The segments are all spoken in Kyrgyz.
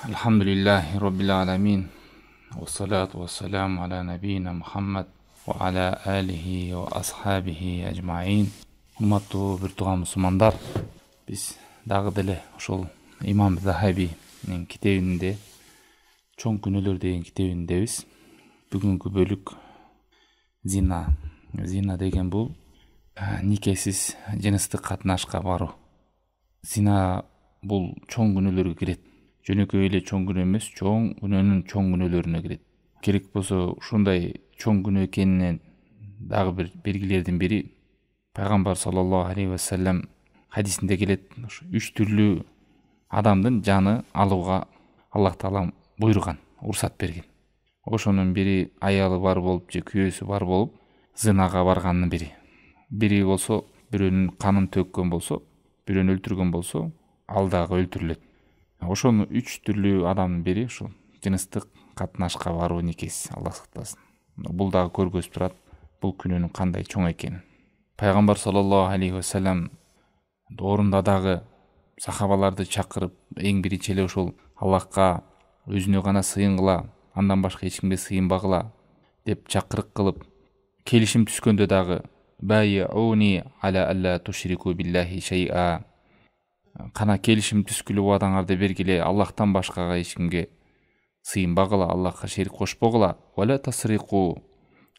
Alhamdulillahi Rabbil alamin. Wa salatu wa salam ala nabiyina Muhammad wa ala alihi wa ashabihi ajma'in. Ummattu bir tuğan Müslümanlar, biz dağı dele uşul İmam Zahabi'nin kitabinde Çoң күнөлөр деген kitabindebiz. Бүгүнкү bölük zina. Zina деген бул никесиз жыныстык катнашка баруу. Зина бул чоң күнөөлөргө кирет. Жөнөкөй эле чоң күнөө эмес, чоң күнөөнүн чоң күнөөлөрүнө кирет. Керек болсо ушундай чоң күнөө экенинен дагы бир белгилердин бири Пайгамбар саллаллаху алейхи ва саллям хадисинде келет. Үч түрлүү адамдын жаны алууга Аллах Таала буйруган, уруксат берген. Ошонун бири аялы бар болуп же күйөөсү бар болуп зынага барганын бири. Бири болсо бирөөнүн канын төккөн болсо, бирөөнү өлтүргөн болсо, ал дагы өлтүрүлөт. Ошону үч түрлүү адамдын бири ушул жыныстык катнашка баруу никес, Аллах сактасын. Бул дагы көргөзүп турат бул күнөөнүн кандай чоң экенин. Пайгамбар саллаллаху алейхи ва саллям доорунда дагы сахабаларды чакырып, эң биринчи эле ушул Аллахка өзүнө гана сыйынгыла, андан башка эч кимге сыйынбагыла деп чакырык кылып, келишим түскөндө дагы байуни аля алла тушрику биллахи шай'a, кана келишим түскүлө убадаңарды бергиле, Аллахтан башкага эч кимге сыйынбагыла, Аллахка шерик кошпогула, вала тасрику,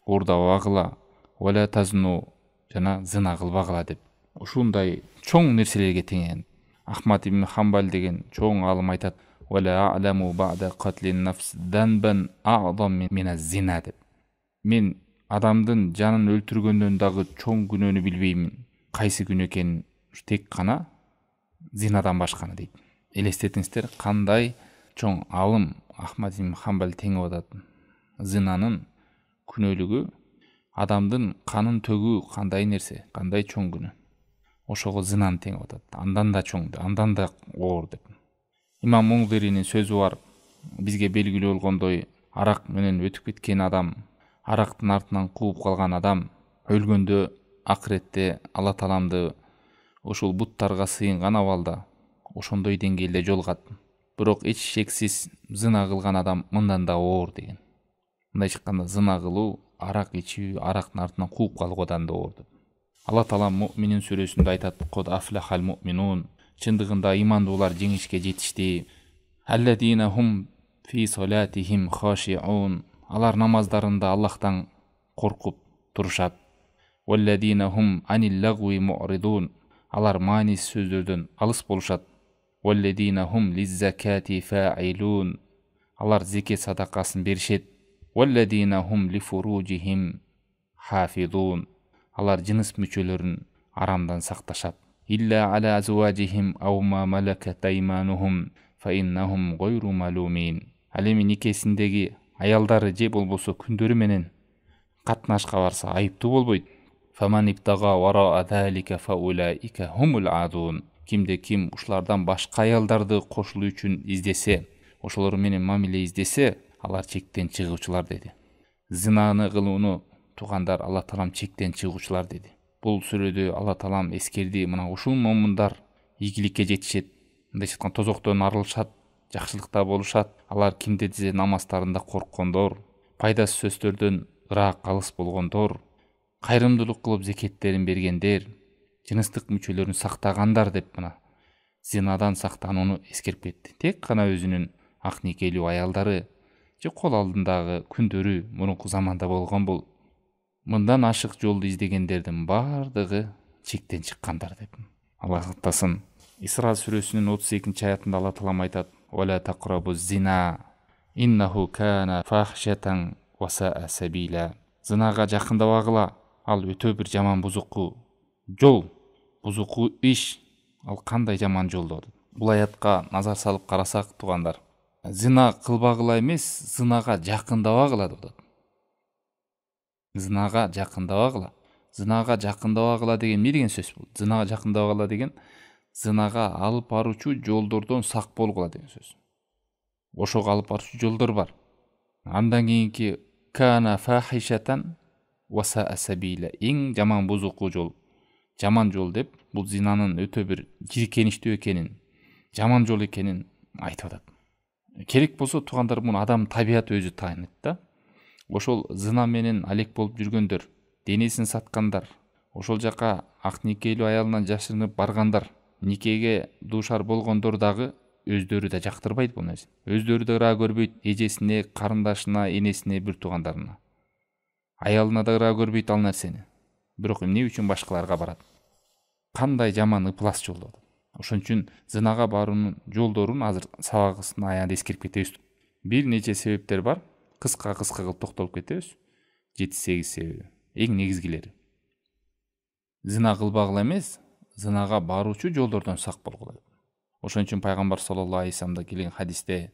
уурдабагыла, вала тазну, жана зына кылбагыла деп ушундай чоң нерселерге теңеген. Ахмад ибн Хамбал деген чоң алым айтат: «Вала а'ламу ба'да катлин нафс данбан а'зам мин аз-зина» деп. Мен адамдын жанын өлтүргөндөн дагы чоң күнөөнү билбеймин. Кайсы күнөө экенин тек гана зинадан башканы дейт. Элестетиңиздер, кандай чоң алым Ахмад ибн Хамбал теңип атат. Зинанын күнөөлүгү, адамдын канын төгүү кандай нерсе, кандай чоң күнөө. Ошого зинаны теңип атат. Андан да чоң, андан да оор деп. Имам Муңдиринин сөзү бар. Бизге белгилүү болгондой, арак менен өтүп кеткен адам, арактын артынан кууп калган адам өлгөндө акыретте Алла Тааламды ошол буттарга сыйынган абалда ошондой деңгээлде жолугат. Бирок эч шексиз зына кылган адам мындан да оор деген. Мындайча айтканда, зына кылуу, арак ичүү, арактын артынан кууп калуудан да оор деп. Алла Таала Муъминин сүрөсүндө айтат: "Код афлахал муъминун", чындыгында имандуулар жеңишке жетишти. "Алладина хум фи салатихим хашиун", алар намаздарында Аллахтан коркуп турушат. "Валладина хум анил лагви му'ридун", алар маанисиз сөздөрдөн алыс болушат. "Валладина хум лиззакати фаилун", алар зекет садакасын беришет. "Валладина хум лифуруджихим хафизун", алар жыныс мүчөлөрүн арамдан сакташат. "Илля аля азважихим ау ма малакат айманухум фа иннахум гойру малумин", ал эми никесиндеги аялдары же болбосо күндөрү менен катнашка барса айыптуу болбойт. "Фаман ибтага вара залика фа улаика хумул адун", кимде ким ушулардан башка аялдарды кошулуу үчүн издесе, ошолор менен мамиле издесе, алар чектен чыгуучулар деди. Зинаны кылууну туугандар, Алла Таалам чектен чыгуучулар деди. Бул сүрөдө Алла Таалам эскерди, мына ушул момундар ийгиликке жетишет, мындайча айтканда тозоктон арылышат, жакшылыкта болушат. Алар кимде дизе намаздарында корккондор, пайдасыз сөздөрдөн ыраак алыс болгондор, кайрымдуулук кылып зекеттерин бергендер, жыныстык мүчөлөрүн сактагандар деп мына зинадан сактанууну эскерип кетти. Тек гана өзүнүн ак никелүү аялдары же кол алдындагы күндөрү мурунку заманда болгон бул мындан ашык жолду издегендердин бардыгы чектен чыккандар деп. Алла сактасын. Исра сүрөсүнүн 32-нчи аятында Алла Таалам айтат: "Вала тaqrabuз зина, иннаху кана фахшатан ва саа сабила". Зынага жакындабагыла, ал өтө бир жаман бузуку жол, бузуку иш. Ал кандай жаман жол деп. Бул аятка назар салып карасак, туугандар, зина кылбагыла эмес, зынага жакындабагыла деп атат. Зынага жакындабагыла. Зынага жакындабагыла деген эмне деген сөз бул? Зынага жакындабагыла деген зынага алып баруучу жолдордон сак болгула деген сөз. Ошого алып баруучу жолдор бар. Андан кийинки кана фахишатан ва саа сабила, эң жаман бузуку жол. Жаман жол деп бул зинанын өтө бир жиркеничтүү экенин, жаман жол экенин айтып атат. керек болсо туугандар, муну адам табиаты өзү таанайт да. Ошол зына менен алек болуп жүргөндөр, денесин саткандар, ошол жака ак никелүү аялынан жашырынып баргандар, никеге дуушар болгондор дагы өздөрү да жактырбайт бул нерсени. Өздөрү да ыраа көрбөйт эжесине, карындашына, энесине, бир туугандарына. Аялына да ыраа көрбөйт ал нерсени. Бирок эмне үчүн башкаларга барат? Кандай жаман ыплас жол болот. Ошон үчүн зынага баруунун жолдорун азыр сабагыбыздын аягында эскерип кетебиз. Бир нече себептер бар. Кыска кылып токтолуп кетебиз. 7-8 себеби. Эң негизгилери. Зына кылбагыла эмес, зынага баруучу жолдордон сак болгула. Ошон үчүн пайгамбар саллаллаху алейхи вассаламда келген хадисте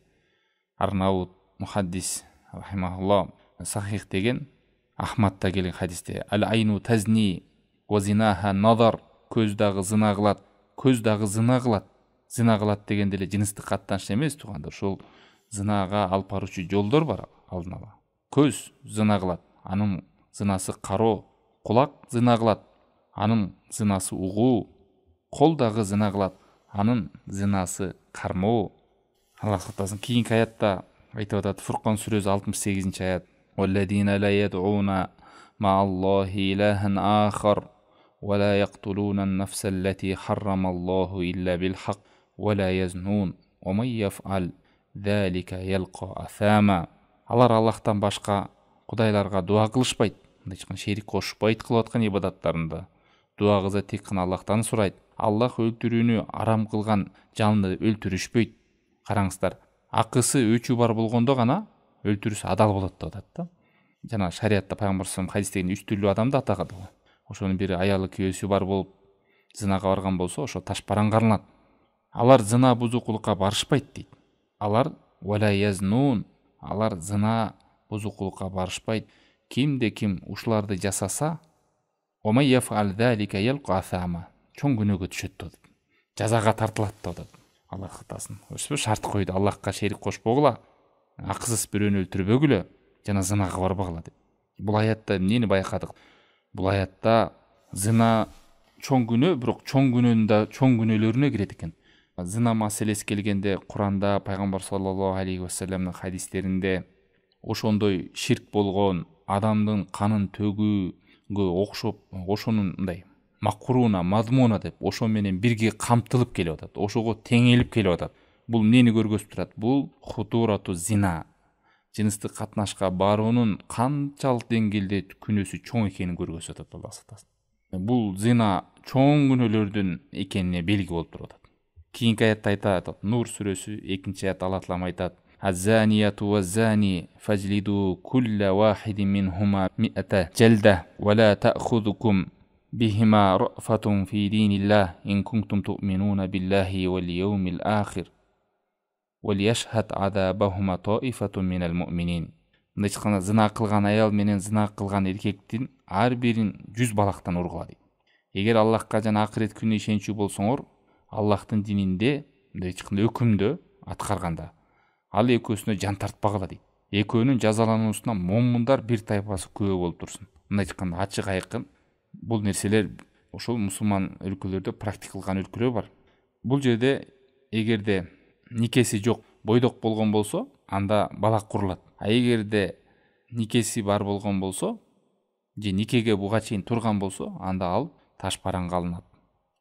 Арнаут мухаддис рахимахуллах сахих деген, Ахмадта келген хадисте ал-айну тазни ва зинаха назар, көз дагы зына кылат, көз дагы зына кылат. Зына кылат дегенде эле жыныстык каттаныш эмес туугандар. Ошол зынага алып баруучу жолдор бар алдын ала. Көз зына кылат, анын зынасы кароо. Кулак зына кылат, анын зынасы угуу. Кол дагы зына кылат, анын зынасы кармоо. Аллах сактасын. Кийинки аятта айтып атат, Фуркан сүрөсү 68 аят. Валладина ла яд'уна ма'аллахи илахан ахар ва ла яктулуна ан-нафса аллати харрама Аллаху илля бил-хак ва ла язнун ва ман яф'ал залика ялqa асама. Алар Аллахтан башка кудайларга дуа кылышпайт, мындайча шерик кошпойт кылып аткан ибадаттарында. Дуа кылса тек гана Аллахтан сурайт. Аллах өлтүрүүнү арам кылган жанды өлтүрүшпөйт. Караңыздар, акысы өчүү бар болгондо гана өлтүрүш адал болот деп атат да. Жана шариатта пайгамбар саллаллаху алейхи вассалам хадистеги 3 түрлүү адамды атаган. Ошонун бири аялы күйөөсү бар болуп зынага барган болсо, ошо таш параңгарылат. Алар зына бузукулукка барышпайт дейт. Алар вала язнун, алар зына бузукулукка барышпайт. Кимде ким ушуларды жасаса, омай яфал залика ялqa асама, чоң күнөөгө түшөт деп. Жазага тартылат деп. Аллах кытасын. Ошо шарт койду, Аллахка шерик кошпогула, акысыз бирөөнү өлтүрбөгүлө, жана зынага барбагыла деп. Бул аятта эмнени байкадык? Бул аятта зына чоң күнөө, бирок чоң күнөөнүн да чоң күнөөлөрүнө кирет экен. Зына маселеси келгенде Куранда пайгамбар саллаллаху алейхи вассаламдын хадистеринде ошондой ширк болгон адамдын канын төгүүгө окшоп, ошонун мындай макруна, мазмуна деп ошо менен бирге камтылып келип атат. Ошого теңелип келип атат. Бул эмнени көргөзүп турат? Бул хутурату зина. Жыныстык катнашка баруунун канчалык деңгээлде күнөөсү чоң экенин көргөзүп атат Аллах сактасын. Бул зина чоң күнөөлөрдүн экенине белги болуп туруп атат. Кийинки аятта айтат, Нур сүрөсү 2-аят Алла Таала айтат: "Az-zaniyatu waz-zani fajlidu kulla wahidin minhuma mi'ata jalda wa la ta'khudhukum bihima ra'fatun fi dinillah in kuntum tu'minuna billahi wal yawmil akhir wal yashhad 'adabahuma ta'ifatun minal mu'minin." Мындайча зына кылган аял менен зына кылган эркектин ар бирин 100 балактан ургула дейт. Эгер Аллахка жана акырет күнүнө ишенчү болсоңор, Аллахтын дининде мындайча өкүмдү аткарганда ал экөөсүнө жан тартпагыла дейт. Экөөнүн жазалануусуна момундар бир тайпасы күбө болуп турсун. Мындайча ачык айкын бул нерселер ошол мусулман өлкөлөрдө практика кылган өлкөлөр бар. Бул жерде эгерде никеси жок, бойдок болгон болсо, анда бала курулат. А эгерде никеси бар болгон болсо, же никеге буга чейин турган болсо, анда ал таш параңга алынат.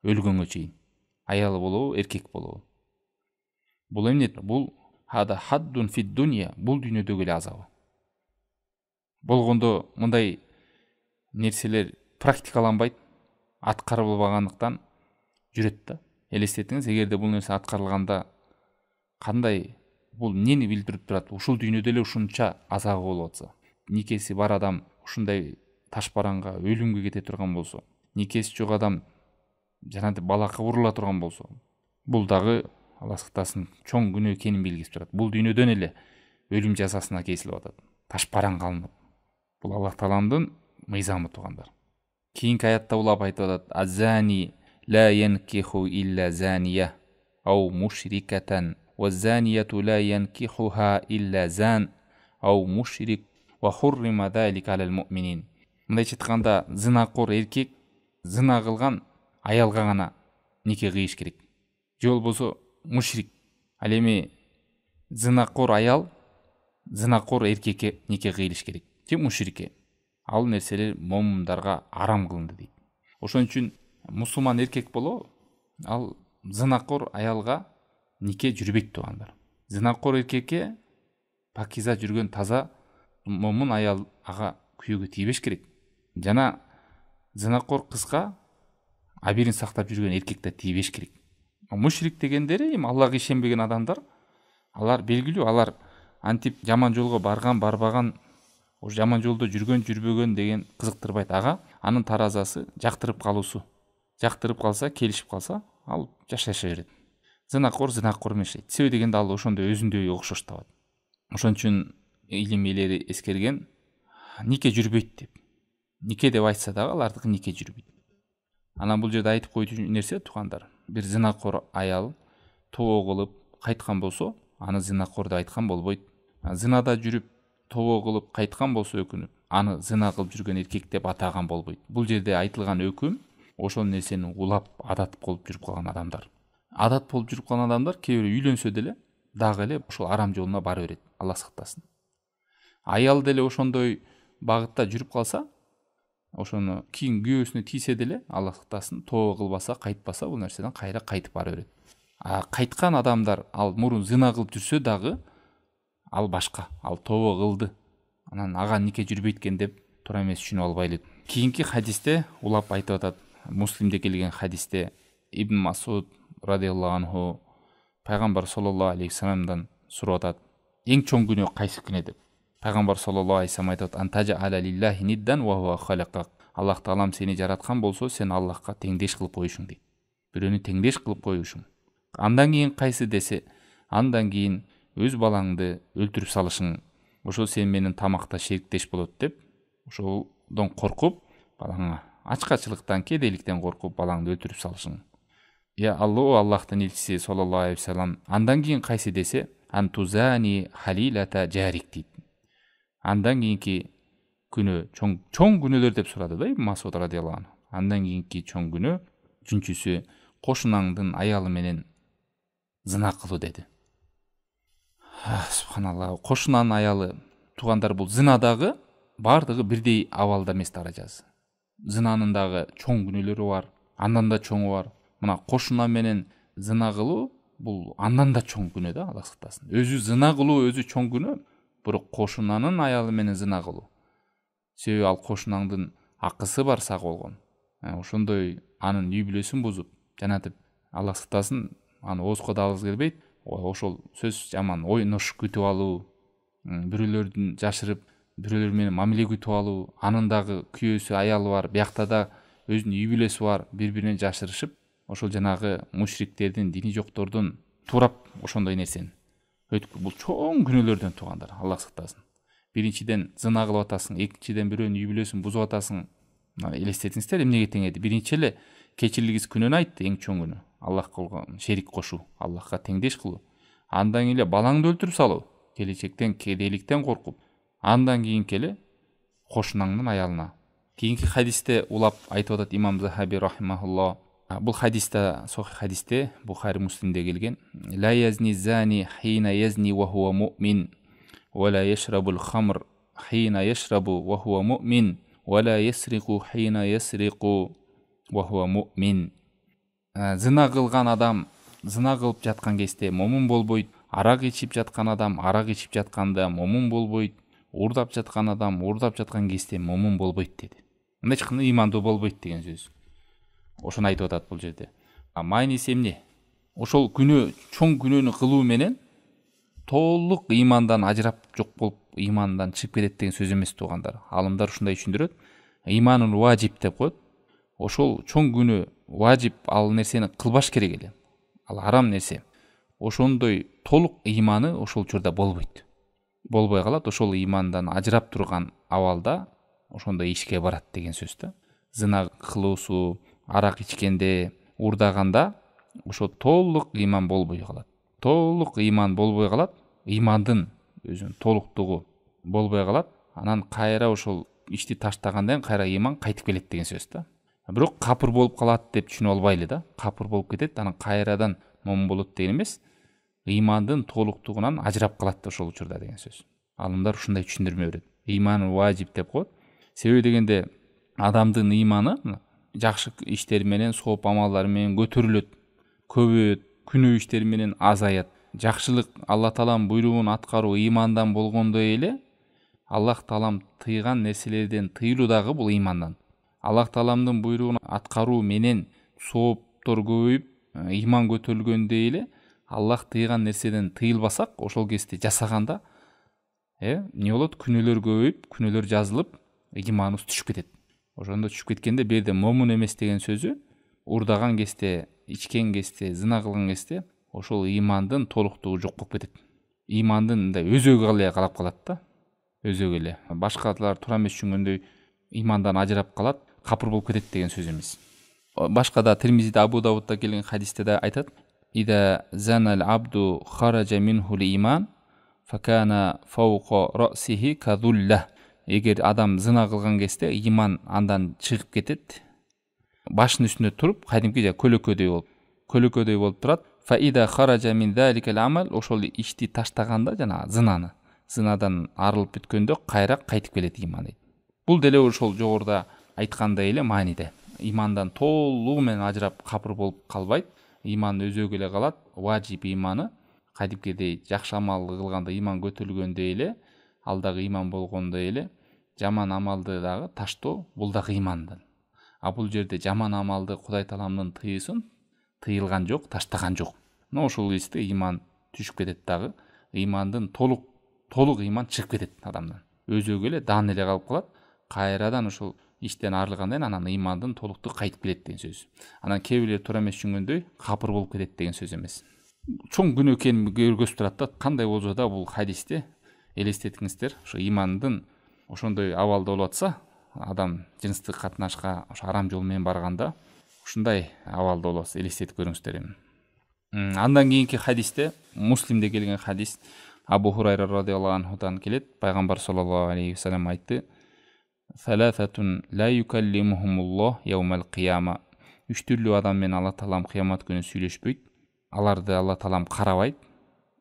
Өлгөнгө чейин. Аялы болобу, эркек болобу. Бул эмне? Бул хада хаддун фид дунья, бул дүйнөдөгү эле азабы. Болгондо мындай нерселер практикаланбайт, аткарылбагандыктан жүрөт да. Элестетиңиз, эгерде бул нерсе аткарылганда кандай бул эмнени билдирип турат? Ушул дүйнөдө эле ушунча азабы болуп атса, никеси бар адам ушундай таш параңга өлүмгө кете турган болсо, никеси жок адам жанагы балакка урула турган болсо, бул дагы Алла сактасын чоң күнөө экенин билгизип турат. Бул дүйнөдөн эле өлүм жазасына кесилип атат. Таш параңга алынып. Бул Аллах Тааланын мыйзамы туугандар. Кийинки аятта улап айтып атат: "Az-zani la yankihu illa zaniya aw mushrikatan waz-zaniyatu la yankihuha illa zan aw mushrik wa hurrima zalika 'alal mu'minin." Мындайча айтканда, зынакор эркек зына кылган аялга гана нике кыйыш керек. Же болбосо мушрик. Ал эми зынакор аял зынакор эркекке нике кыйлыш керек же мушрике. Ал нерселер момундарга арам кылынды дейт. Ошон үчүн мусулман эркек боло, ал зынакор аялга нике жүрбөйт туугандар. Зынакор эркекке пакиза жүргөн таза момун аял ага күйөөгө тийбеш керек. Жана зынакор кызга абирин сактап жүргөн эркек да тийбеш керек. Мушрик дегендери Аллага ишенбеген адамдар, алар белгилүү, алар антип жаман жолго барган, барбаган, ошо жаман жолдо жүргөн, жүрбөгөн деген кызыктырбайт. Ага анын таразасы жактырып калуусу. Жактырып калса, келишип калса, ал жашаша берет. Зынакор зынакор менен жашайт. Себеби дегенде ал ошондой өзүндөй окшош табат. Ошон үчүн илим ээлери эскерген нике жүрбөйт деп. Нике деп айтса дагы алардыкы нике жүрбөйт. Анан бул жерде айтып коюучу нерсе туугандар, бир зынакор аял тобо кылып кайткан болсо, аны зынакор деп айткан болбойт. Зынада жүрүп тобо кылып кайткан болсо өкүнүп, аны зына кылып жүргөн эркек деп атаган болбойт. Бул жерде айтылган өкүм ошол нерсени улап адат болуп жүрүп калган адамдар. Адат болуп жүрүп калган адамдар кээ бирөө үйлөнсө деле дагы эле ошол арам жолуна бара берет. Алла сактасын. Аял деле ошондой багытта жүрүп калса, ошону кийин күйөөсүнө тийсе деле Алла сактасын, тобо кылбаса, кайтпаса бул нерседен кайра кайтып бара берет. Кайткан адамдар ал мурун зына кылып жүрсө дагы ал башка, ал тобо кылды. Анан ага нике жүрбөйт экен деп туура эмес түшүнүп албайлы. Кийинки хадисте улап айтып атат. Муслимде келген хадисте Ибн Масуд радиаллаху анху пайгамбар саллаллаху алейхи вассаламдан сурап атат. Эң чоң күнөө кайсы күнө деп. Пайгамбар саллаллаху алейхи вассалам айтат: "Антажа аля лиллахи ниддан ва хуа халакак." Аллах таалам сени жараткан болсо, сен Аллахка теңдеш кылып коюшуң дейт. Бирөөнү теңдеш кылып коюшуң. Андан кийин кайсы десе, андан кийин өз балаңды өлтүрүп салышың. Ошол сен менен тамакта шериктеш болот деп, ошолдон коркуп, балаңа ачкачылыктан, кедейликтен коркуп балаңды өлтүрүп салышың. Я Аллахтын элчиси саллаллаху алейхи вассалам, андан кийин кайсы десе, антузани халилата жарик дейт. Андан кийинки күнөө чоң күнөөлөр деп сурады да Ибн Масуд радиаллаху анху. Андан кийинки чоң күнөө үчүнчүсү кошунаңдын аялы менен зына кылуу деди. Субханалла. Кошунанын аялы туугандар, бул зынадагы бардыгы бирдей абалда эмес даражасы. Зынанын дагы чоң күнөөлөрү бар, андан да чоңу бар. Мына кошуна менен зына кылуу бул андан да чоң күнөө да, Алла сактасын. Өзү зына кылуу өзү чоң күнөө, бирок кошунанын аялы менен зына кылуу. Себеби ал кошунаңдын акысы бар сак болгон. Ошондой анын үй бүлөсүн бузуп, жанатып, Алла сактасын, аны оозго да алгысы келбейт. Ошол сөз жаман ойнош күтүп алуу, бирөөлөрдүн жашырып, бирөөлөр менен мамиле күтүп алуу, анын дагы күйөөсү, аялы бар, биякта да өзүнүн үй бүлөсү бар, бири-бирине жашырышып, ошол жанагы мушриктердин, дини жоктордун туурап ошондой нерсени өтүп, бул чоң күнөөлөрдөн туугандар, Алла сактасын. Биринчиден зына кылып атасың, экинчиден бирөөнүн үй бүлөсүн бузуп атасың. Элестетиңиздер, эмнеге теңеди? Биринчи эле кечирилгис күнөөнү айтты, эң чоң күнөө. Аллах кылган шерик кошуу, Аллахка теңдеш кылуу. Андан кийин эле балаңды өлтүрүп салуу, келечектен кедейликтен коркуп. Андан кийин келе кошунаңдын аялына. Кийинки хадисте улап айтып атат имам Захаби рахимахуллах. Бул хадисте, сохих хадисте, Бухари Муслимде келген. Ла язни зани хина язни ва хуа муъмин, ва ла яшрабул хамр хина яшрабу ва хуа муъмин, ва ла ясрику хина ясрику ва хуа муъмин. Зына кылган адам зына кылып жаткан кезде момун болбойт. Арак ичип жаткан адам арак ичип жатканда момун болбойт. Уурдап жаткан адам уурдап жаткан кезде момун болбойт деди. Мындай эч кандай ыймандуу болбойт деген сөз. Ошону айтып атат бул жерде. Майниси эмне? Ошол күнөө, чоң күнөөнү кылуу менен толук ыймандан ажырап жок болуп, ыймандан чыгып кетет деген сөз эмес туугандар. Алымдар ушундай түшүндүрөт. Ыйманын важип деп коет. Ошол чоң күнөө важип, ал нерсени кылбаш керек эле. Ал арам нерсе. Ошондой толук ыйманы ошол учурда болбойт. Болбой калат, ошол ыймандан ажырап турган абалда ошондой ишке барат деген сөз да. Зына кылуусу, арак ичкенде, уурдаганда ошо толук ыйман болбой калат. Толук ыйман болбой калат, ыймандын өзүнүн толуктугу болбой калат. Анан кайра ошол ишти таштагандан кайра ыйман кайтып келет деген сөз да. Бирок капыр болуп калат деп түшүнүп албайлы да. Капыр болуп кетет, анан кайрадан момун болот деген эмес. ыймандын толуктугунан ажырап калат ошол учурда деген сөз. Алымдар ушундай түшүндүрмө берет. Ыйман важип деп коет. Себеби дегенде адамдын ыйманы жакшы иштер менен, сооп амалдар менен көтөрүлөт, көбөйөт, күнөө иштер менен азаят. Жакшылык Алла тааланын буйругун аткаруу ыймандан болгондой эле Аллах таалам тыйган нерселерден тыйылуу дагы бул ыймандан. Аллах тааламдын буйругун аткаруу менен сооптор көбөйүп, ыйман көтөрүлгөндөй эле Аллах тыйган нерседен тыйылбасак, ошол кезде жасаганда эмне болот? Күнөөлөр көбөйүп, күнөөлөр жазылып, ыйманыбыз түшүп кетет. Ошондо түшүп кеткенде берде момун эмес деген сөзү урдаган кезде, ичкен кезде, зына кылган кезде ошол ыймандын толуктугу жок болуп кетет. Ыймандын мындай өзөгү эле калап калат да. Өзөгү эле. Башкалар туура эмес түшүнгөндөй ыймандан ажырап калат, капыр болуп кетет деген сөз эмес. Башка да Тирмизиде, Абу Давудда келген хадисте да айтат: "Ида занал абду хаража минхул иман факана фауqa расихи кадулла." Эгер адам зына кылган кезде ыйман андан чыгып кетет, башынын үстүндө туруп, кадимки көлөкөдөй болуп турат. Фа ида хаража мин заликал амал, ошол ишти таштаганда, жана зынадан арылып бүткөндө кайра кайтып келет ыйман дейт. Бул деле ошол жогоруда айткандай эле мааниде. Ыймандан толугу менен ажырап капыр болуп калбайт. Ыйман өзөгү эле калат. Важип ыйманы кадимкидей жакшы амал кылганда ыйман көтөрүлгөндөй эле, ал дагы ыйман болгондой эле жаман амалды дагы таштоо, бул дагы ыймандан. А бул жерде жаман амалды Кудай таламдын тыйысын тыйылган жок, таштаган жок. Ошол кезде ыйман түшүп кетет дагы. Ыймандын толук ыйман чыгып кетет адамдан. Өзөгү эле дан эле калып калат. Кайрадан ошол иштен арылгандан анан ыймандын толуктугу кайтып келет деген сөз. Анан кээ бирлер туура эмес түшүнгөндөй капыр болуп кетет деген сөз эмес. Чоң күнөө экенин көргөзүп турат да. Кандай болсо да бул хадисте элестетиңиздер, ошо ыймандын ошондой абалда болуп атса, адам жыныстык катнашка ошо арам жол менен барганда ушундай абалда болуп атса элестетип көрүңүздөр эми. Андан кийинки хадисте, Муслимде келген хадис, Абу Хурайра радиаллаху анхудан келет. Пайгамбар саллаллаху алейхи ва саллям айтты: "Саласатун ла юкаллимухумуллах яумал кияма." Үч түрлүү адам менен Алла таалам кыямат күнү сүйлөшпөйт. Аларды Алла таалам карабайт.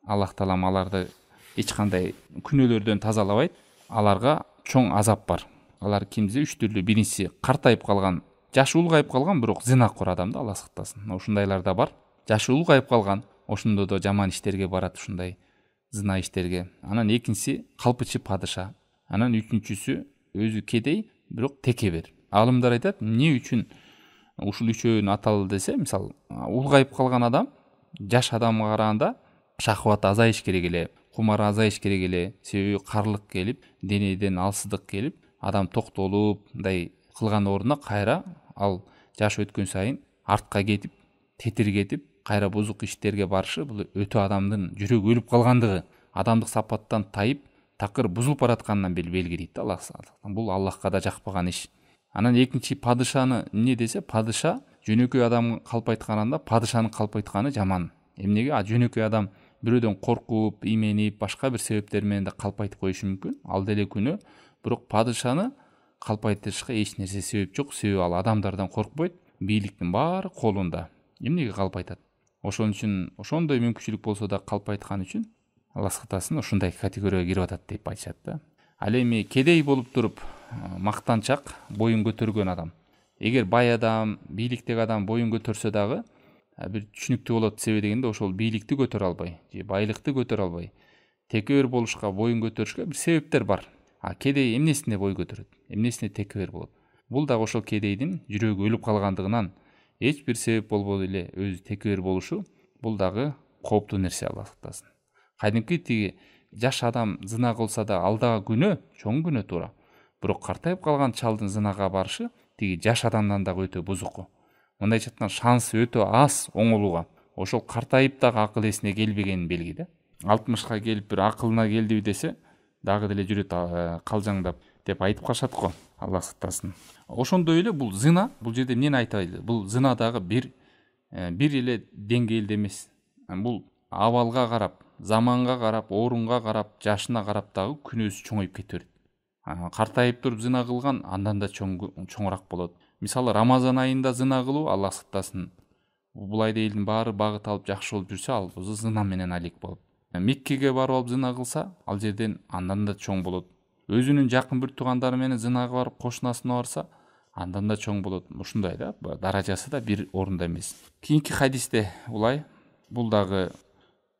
Аллах таалам аларды эч кандай күнөөлөрдөн тазалабайт. Аларга чоң азап бар. Алар кимде? Үч түрлүү. Биринчиси картайып калган, жашы улгайып калган, бирок зынакор адам да, Алла сактасын. Ушундайлар да бар. Жашы улгайып калган, ошондо да жаман иштерге барат, ушундай зына иштерге. Анан экинчиси калпычы падыша. Анан үчүнчүсү өзү кедей, бирок текебер. Алымдар айтат, эмне үчүн ушул үчөөнү аталды десе, мисалы, улгайып калган адам жаш адамга караганда шахваты азайыш керек эле, кумары азайыш керек эле. Себеби карлык келип, денеден алсыздык келип, адам токтолуп, мындай кылган ордуна кайра ал жаш өткөн сайын артка кетип, тетиргетип, кайра бузук иштерге барышы, бул өтө адамдын жүрөгү өлүп калгандыгы, адамдык сапаттан тайып, такыр бузулуп баратканынан белги дейт да Аллах. Бул Аллахка да жакпаган иш. Анан экинчи падышаны эмне десе, падыша жөнөкөй адам калп айтканда падышанын калп айтканы жаман. Эмнеге? Жөнөкөй адам бирөөдөн коркуп, именип, башка бир себептер менен да калп айтып коюшу мүмкүн. Ал деле күнөө. Бирок падышаны калп айтышка эч нерсе себеп жок. Себеби ал адамдардан коркпойт. Бийликтин баары колунда. Эмнеге калп айтат? Ошон үчүн ошондой мүмкүнчүлүк болсо да калп айткан үчүн Аллах сактасын, ушундай категорияга кирип атат деп айтышат да. Ал эми кедей болуп туруп, мактанчак, боюн көтөргөн адам. Эгер бай адам, бийликтеги адам боюн көтөрсө дагы бир түшүнүктүү болот. Себеби дегенде ошол бийликти көтөрө албай, же байлыкты көтөрө албай, текебер болушка, боюн көтөрүшкө бир себептер бар. Кедей эмнесине бой көтөрөт? Эмнесине текебер болот? Бул дагы ошол кедейдин жүрөгү өлүп калгандыгынан эч бир себеп болбой эле өзү текебер болушу, бул дагы кооптуу нерсе, Алла сактасын. Кадимки тиги жаш адам зына кылса да ал дагы күнөө, чоң күнөө туура. Бирок картайып калган чалдын зынага барышы тиги жаш адамдан дагы өтө бузуку. Мындайча айтканда шансы өтө аз оңолууга. Ошол картайып дагы акыл эсине келбегенин белги да. 60ка келип бир акылына келдиби десе, дагы деле жүрөт калжаңдап деп айтып калышат го. Алла сактасын. Ошондой эле бул зына, бул жерде эмнени айтайлы? Бул зына дагы бир эле деңгээлде эмес. Бул абалга карап, заманга карап, орунга карап, жашына карап дагы күнөөсү чоңоюп кете берет. Картайып туруп зына кылган андан да чоңураак болот. Мисалы Рамазан айында зына кылуу, Алла сактасын, бул айда элдин баары багыт алып жакшы болуп жүрсө, ал зына менен алек болот. Меккеге барып алып зына кылса, ал жерден андан да чоң болот. Өзүнүн жакын бір туугандары менен зынага барып кошунасына барса, андан да чоң болот. Ушундай да, даражасы да бир орунда эмес. Кийинки хадисте улай, бул дагы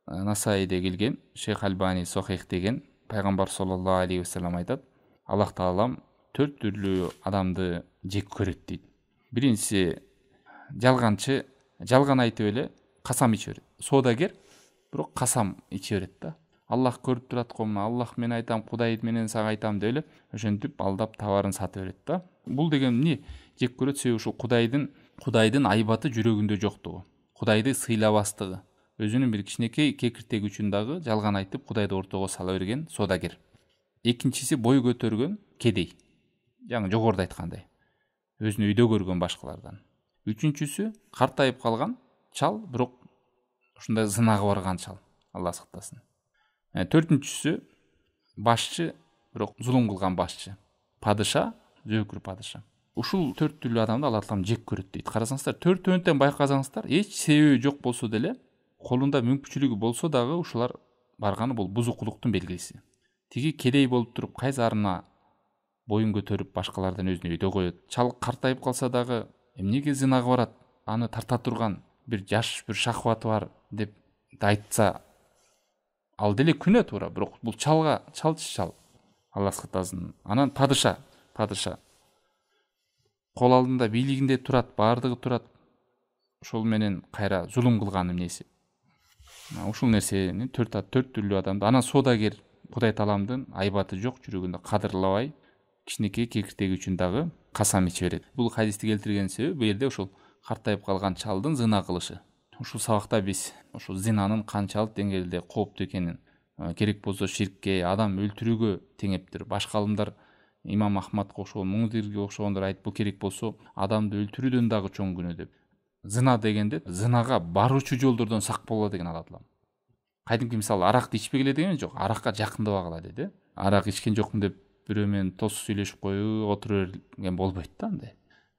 Насаиде келген, Шейх Альбани Сохих деген, пайгамбар саллаллаху алейхи вассалам айтат: Аллах таалам 4 түрлүү адамды жек көрөт дейт. Биринчиси жалганчы, жалган айтып эле касам иче берет. Соодагер, бирок касам иче берет да. Аллах көрүп турат го, Аллах мен айтам, Кудай менен сага айтам деп эле ошентип алдап товарын сатып берет да. Бул деген эмне? Жек көрөт, себеби ушул Кудайдын айбаты жүрөгүндө жоктугу, Кудайды сыйлабастыгы, өзүнүн бир кичинекей кекиртеги үчүн дагы жалган айтып Кудайды ортого сала берген соодагер. Экинчиси бой көтөргөн кедей. Жаңы жогоруда айткандай, өзүнү үйдө көргөн башкалардан. Үчүнчүсү картайып калган чал, бирок ушундай зынага барган чал. Алла сактасын. Төртүнчүсү башчы, бирок зулум кылган башчы. Падыша, зөөкүр падыша. Ушул 4 түрлүү адамды Алла таалам жек көрөт дейт. Карасаңыздар, 4-төн байкасаңыздар, эч себеби жок болсо деле, колунда мүмкүнчүлүгү болсо дагы ушулар барганы бул бузукулуктун белгиси. Тиги кедей болуп туруп кайзарына боюн көтөрүп башкалардан өзүнү үйдө коет. Чал картайып калса дагы эмнеге зынага барат? Аны тарта турган бир жаш, бир шахваты бар деп айтса, ал деле күнөө туура, бирок бул чалчы чал. Алла сактасын. Анан падыша. Кол алдында бийлигинде турат, баардыгы турат. Ошол менен кайра зулум кылган эмнеси. Ушул нерсени 4 түрлүү адамды. Анан соодагер, Кудай тааламдын айбаты жок жүрөгүндө кадырлабай, кичинекей кекиртеги үчүн дагы касам иче берет. Бул хадисти келтирген себеби бул жерде ушул картайып калган чалдын зына кылышы. Ушул сабакта биз ушул зинанын канчалык деңгээлде кооптуу экенин, керек болсо ширкке, адам өлтүрүүгө теңептир. Башка алымдар Имам Ахмадга окшогон, Муңдирге окшогондор айтып, бул керек болсо адамды өлтүрүүдөн дагы чоң күнөө деп. Зына дегенде зынага баруучу жолдордон сак болгула деген Алла таалам. Кайдымки мисалы аракты ичпегиле деген жок, аракка жакындабагыла деди. Арак ичкен жокмун деп бирөө менен тосуп сүйлөшүп коюп отура берген болбойт да андай.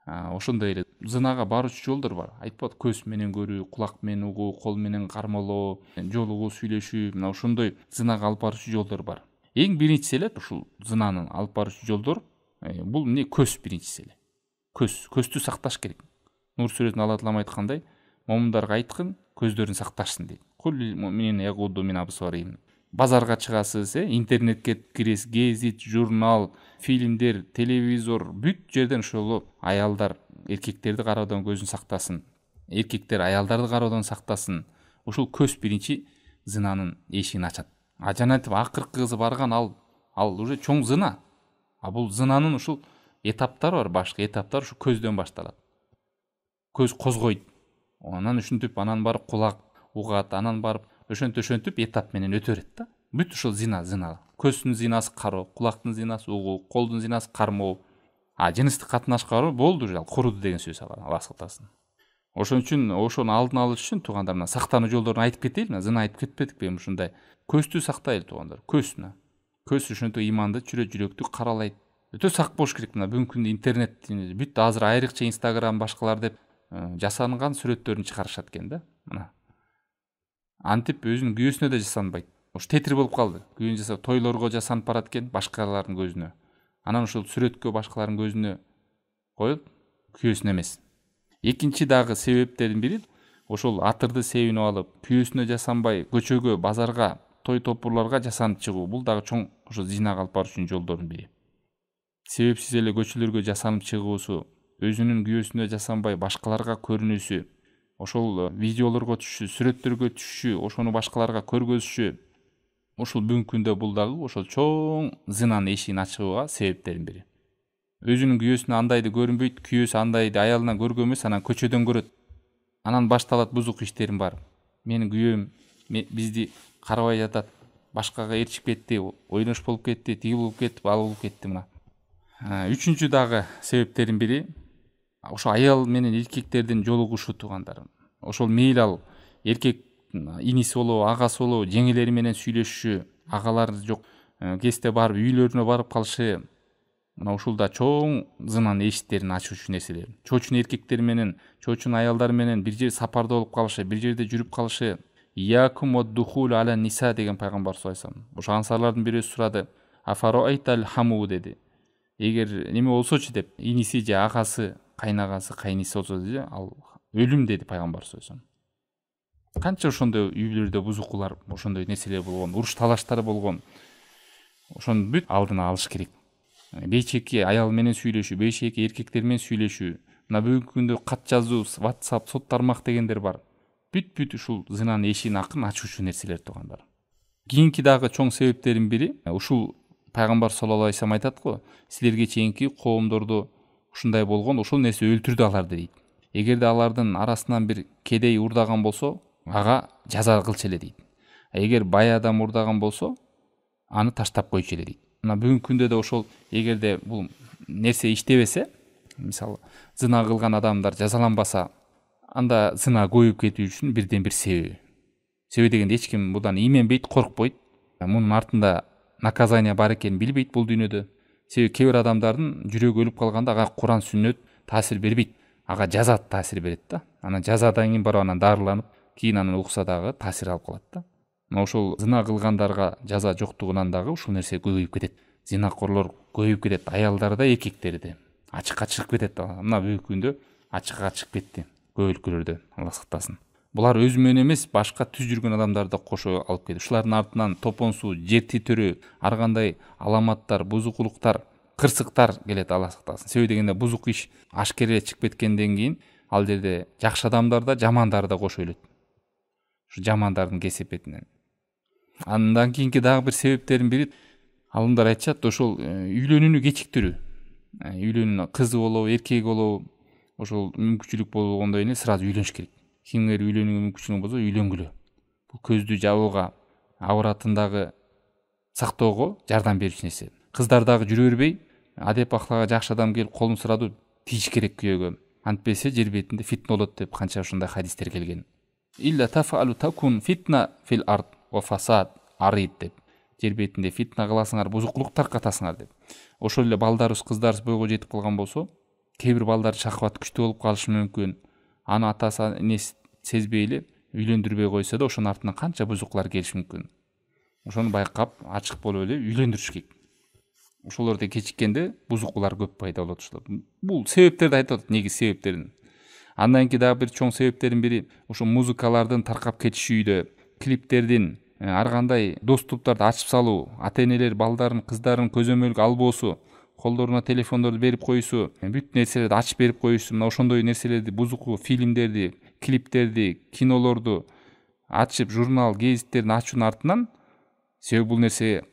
Ошондой эле зынага баруучу жолдор бар. Айтпат, көз менен көрүү, кулак менен угуу, кол менен кармалоо, жолугуу сүйлөшүү, мына ошондой зынага алып баруучу жолдор бар. Эң биринчиси эле ушул зынанын алып баруучу жолдор, бул эмне? Көз биринчиси эле. Көздү сакташ керек. Нур сүрөсүндө Алла таалам айткандай, момундарга айткын, көздөрүн сакташсын дейт. Куллил муъминина ягудду мин абсарихим. Базарга чыгасыз, интернетке киресиз, гезит, журнал, фильмдер, телевизор, бүт жерден ошол аялдар эркектерди кароодон көзүн сактасын. Эркектер аялдарды кароодон сактасын. Ушул көз биринчи зынанын эшигин ачат. Жанатып акыркы кызы барган ал уже чоң зына. Бул зынанын ушул этаптары бар, башка этаптар ушу көздөн башталат. Көз козгойт. Анан ушинтип, анан барып кулак угат, анан барып ошентип этап менен өтө берет да. Бүт ушул зина. Көздүн зинасы кароо, кулактын зинасы угуу, колдун зинасы кармоо. Жыныстык катнашка баруу болду уже, ал куруду деген сөз. Алла сактасын. Ошон үчүн ошону алдын алыш үчүн туугандар мына сактануу жолдорун айтып кетейли, зына айтып кетпедикпи? Ушундай көздү сактайлы туугандар. Көз ушинтип иманды, жүрөктү каралайт. Өтө сак болуш керек. Мына бүгүнкү күндө интернет бүт азыр айрыкча Instagram башкалар деп жасанган сүрөттөрүн чыгарышат экен да. Мына антип өзүнүн күйөөсүнө да жасанбайт. Ушу тетир болуп калды. Күйөөн жасап тойлорго жасанып барат экен башкалардын көзүнө. Анан ушул сүрөткө башкалардын көзүнө коюп, күйөөсүнө эмес. Экинчи дагы себептердин бири ошол атырды себинип алып, күйөөсүнө жасанбай, көчөгө, базарга, той топурларга жасанып чыгуу. Бул дагы чоң ошо зинага алып баруучу жолдордун бири. Себепсиз эле көчөлөргө жасанып чыгуусу, өзүнүн күйөөсүнө жасанбай башкаларга көрүнүүсү, ошол видеолорго түшүшү, сүрөттөргө түшүшү, ошону башкаларга көргөзүшү, ушул бүгүнкү күндө бул дагы ошол чоң зынанын эшигин ачууга себептердин бири. Өзүнүн күйөөсүнө андайды көрүнбөйт, күйөөсү андайды аялынан көргөн эмес, анан көчөдөн көрөт. Анан башталат бузук иштерим бар. Менин күйөөм бизди карабай жатат, башкага ээрчип кетти, ойнош болуп кетти, тиги болуп кетти, ал болуп кетти мына. Үчүнчү дагы себептердин бири ошо аял менен эркектердин жолугушу туугандар. Ошол мейли ал эркек иниси болобу, агасы болобу, жеңелери менен сүйлөшүшү, агалары жок кезде барып үйлөрүнө барып калышы, Мына ушул да чоң зынанын эшиктерин ачуучу нерселер. Чоочун эркектер менен, чоочун аялдар менен бир жер сапарда болуп калышы, бир жерде жүрүп калышы. Иякум вад-духул ала ниса деген пайгамбар саллаллаху алейхи вассалам. Ошо ансарлардын бирөөсү сурады. Афароайтал хаму деди. Эгер неме болсочу деп, иниси же агасы, кайнагасы, кайниси болсо деди, ал өлүм деди пайгамбар саллаллаху алейхи вассалам. Канча ошондой үйлөрдө бузукулар, ошондой нерселер болгон, уруш талаштар болгон. Ошону бүт алдына алыш керек. Бейчеки аял менен сүйлөшүү, бейчеки эркектер менен сүйлөшүү. Мына бүгүнкү күндө кат жазуу, WhatsApp, сот тармак дегендер бар. Бүт ушул зынанын эшигин акын ачуучу нерселер туугандар. Кийинки дагы чоң себептердин бири ушул пайгамбар саллаллаху алейхи вассалам айтат го, силерге чейинки коомдорду ушундай болгон, ошол нерсе өлтүрдү аларды дейт. Эгерде алардын арасынан бир кедей урдаган болсо, ага жаза кылчу эле дейт. Эгер бай адам урдаган болсо, аны таштап койчу эле дейт. Мына бүгүнкү күндө да ошол эгерде бул нерсе иштебесе, мисалы зына кылган адамдар жазаланбаса, анда зына көбөйүп кетүү үчүн бирден бир себеби. Себеби дегенде эч ким будан именбейт, коркпойт. Мунун артында наказание бар экенин билбейт бул дүйнөдө. Себеби кээ бир адамдардын жүрөгү өлүп калганда ага Куран сүннөт таасир бербейт. Ага жаза таасир берет да. Анан жазадан кийин барып анан дарыланып, кийин анан укса дагы таасир алып калат да. Ошол зына кылгандарга жаза жоктугунан дагы ушул нерсе көбөйүп кетет. Зинакорлор көбөйүп кетет, аялдар да, эркектер да. Ачыкка чыгып кетет. Мына бүгүнкү күндө ачыкка чыгып кетти көп өлкөлөрдө, Алла сактасын. Булар өзү менен эмес, башка түз жүргөн адамдарды кошо алып кетет. Ушулардын артынан топонсу, жер титирөө, ар кандай аламаттар, бузукулуктар, кырсыктар келет, Алла сактасын. Себеби дегенде бузук иш ашкере чыгып кеткенден кийин ал жерде жакшы адамдар да, жамандар да кошо өлөт. Ушу жамандардын кесепетинен. Андан кийинки дагы бир себептердин бири, алымдар айтышат, ошол үйлөнүүнү кечиктирүү. Үйлөнүүнү кызы болобу, эркеги болобу, ошол мүмкүнчүлүк болгондо эле сразу үйлөнүш керек. Кимдер үйлөнүүгө мүмкүнчүлүгү болсо үйлөнгүлө. Бул көздү жабууга, авратын дагы сактоого жардам берүүчү нерсе. Кыздар дагы жүрө бербей, адеп ахлага жакшы адам келип колун сурады, тийиш керек күйөөгө. Антпесе жер бетинде фитна болот деп канча ушундай хадистер келген. Илля тафалу такун фитна фил ард ва фасад арид деп. Жер бетинде фитна кыласыңар, бузукулук таркатасыңар деп. Ошол эле балдарыбыз, кыздарыбыз бойго жетип калган болсо, кээ бир балдар шахват күчтүү болуп калышы мүмкүн. Аны атасы энеси сезбей эле үйлөндүрбөй койсо да, ошонун артынан канча бузукулар келиши мүмкүн. Ошону байкап, ачык болуп эле үйлөндүрүш керек. Ошолорду кечиккенде бузукулар көп пайда болот ушулар. Бул себептерди айтып атат, негизи себептерин. Андан кийин дагы бир чоң себептердин бири ошо музыкалардын таркап кетишүүдө, клиптердин ар кандай доступтарды ачып салуу, ата-энелер балдарын, кыздарын көзөмөлгө албоосу, колдоруна телефондорду берип коюусу, бүт нерселерди ачып берип коюусу, мына ошондой нерселерди, бузуку фильмдерди, клиптерди, кинолорду ачып, журнал, гезиттерди ачуунун артынан, себеби бул нерсе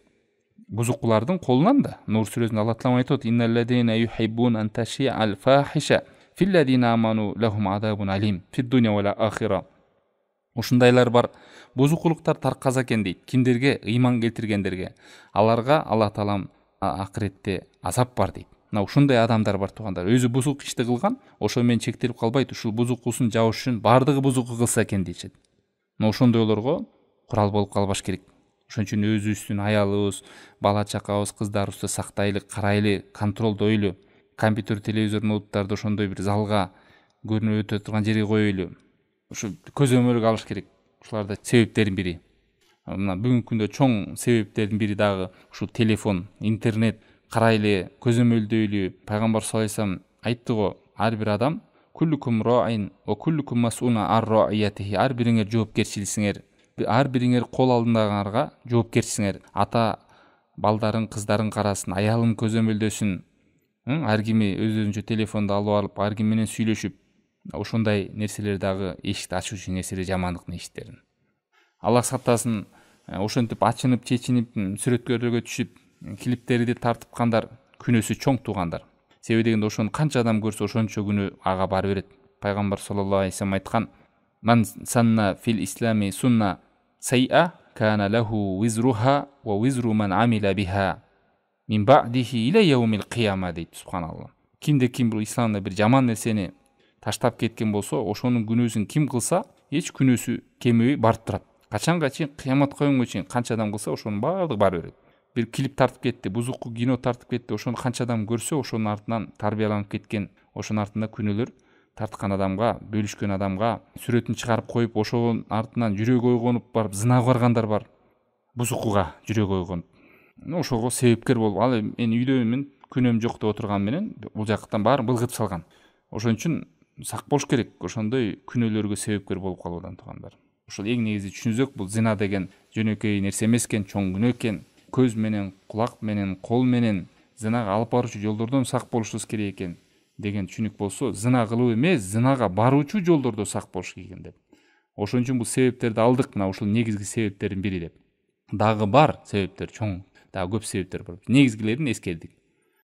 бузукулардын колунан да. Нур сүрөсүндө Алла таала айтат: "Инналлазина юхиббун ан таши'ал фахиша филлазина аману лахум адабун алим фид-дуnya вал ахира." Ушундайлар бар, бузукулуктар таркаса экен дейт. Кимдерге? Ыйман келтиргендерге. Аларга Алла таалам акыретте азап бар дейт. Мына ушундай адамдар бар туугандар. Өзү бузук ишти кылган, ошо менен чектелип калбайт. Ушул бузукусын жабыш үчүн бардыгы бузуку кылса экен дейшет. Мына ошондойлорго курал болуп калбаш керек. Ошон үчүн өзүбүздүн аялыбыз, бала чакабыз, кыздарыбызды сактайлы, карайлы, контролдойлу. Компьютер, телевизор, ноуттарды ошондой бир залга көрүнүп өтө турган жерге коелу. Ушу көзөмөлгө алыш керек. Ушуларда себептердин бири. Мына бүгүнкү күндө чоң себептердин бири дагы ушу телефон, интернет, карайлы, көзөмөлдөйлү. Пайгамбар саллаллаху алейхи вассалам айтты го, ар бир адам куллукум раин ва куллукум мас'улун ар раиятихи. Ар бириңер жоопкерчилисиңер. Ар бириңер кол алдындагыларга жоопкерчисиңер. Ата балдарын, кыздарын карасын, аялын көзөмөлдөсүн. Ар кими өзүнчө телефонду алып алып, ар ким менен сүйлөшүп, ошондой нерселер дагы эшикти ачуучу нерселер, жамандыктын эшиктерин. Алла сактасын, ошентип ачынып, чечинип, сүрөткөлөргө түшүп, клиптерди тартыпкандар күнөөсү чоң туугандар. Себеби дегенде ошону канча адам көрсө, ошончо күнөө ага бара берет. Пайгамбар саллаллаху алейхи вассалам айткан: "Ман санна фил ислами сунна сайа кана лаху визруха ва визру ман амила биха мин ба'дихи иля яумил кияма" дейт. Субханалла. Кимде ким бул исламда бир жаман нерсени таштап кеткен болсо, ошонун күнөөсүн ким кылса, эч күнөөсү кемебей барып турат. Качанга чейин? Кыяматка күнгө чейин канча адам кылса, ошонун баардыгы бара берет. бир клип тартып кетти, бузуку кино тартып кетти, ошону канча адам көрсө, ошонун артынан тарбияланып кеткен, ошонун артында күнөөлөр тарткан адамга, бөлүшкөн адамга сүрөтүн чыгарып коюп, ошонун артынан жүрөгү ойгонуп барып зынага баргандар бар. Бузукуга жүрөгү ойгонуп. Ошого себепкер болуп, ал мен үйдөмүн, күнөөм жок деп отурган менен бул жактан баарын былгытып салган. Ошон үчүн сак болуш керек, ошондой күнөөлөргө себепкер болуп калуудан туугандар. Ошол эң негизи түшүнсөк, бул зина деген жөнөкөй нерсе эмес экен, чоң күнөө экен. Көз менен, кулак менен, кол менен зынага алып баруучу жолдордон сак болушубуз керек экен деген түшүнүк болсо, зына кылуу эмес, зынага баруучу жолдордо сак болуш керек экен деп. Ошон үчүн бул себептерди алдык, мына ушул негизги себептердин бири деп. Дагы бар себептер чоң, дагы көп себептер бар. Негизгилерин эскердик.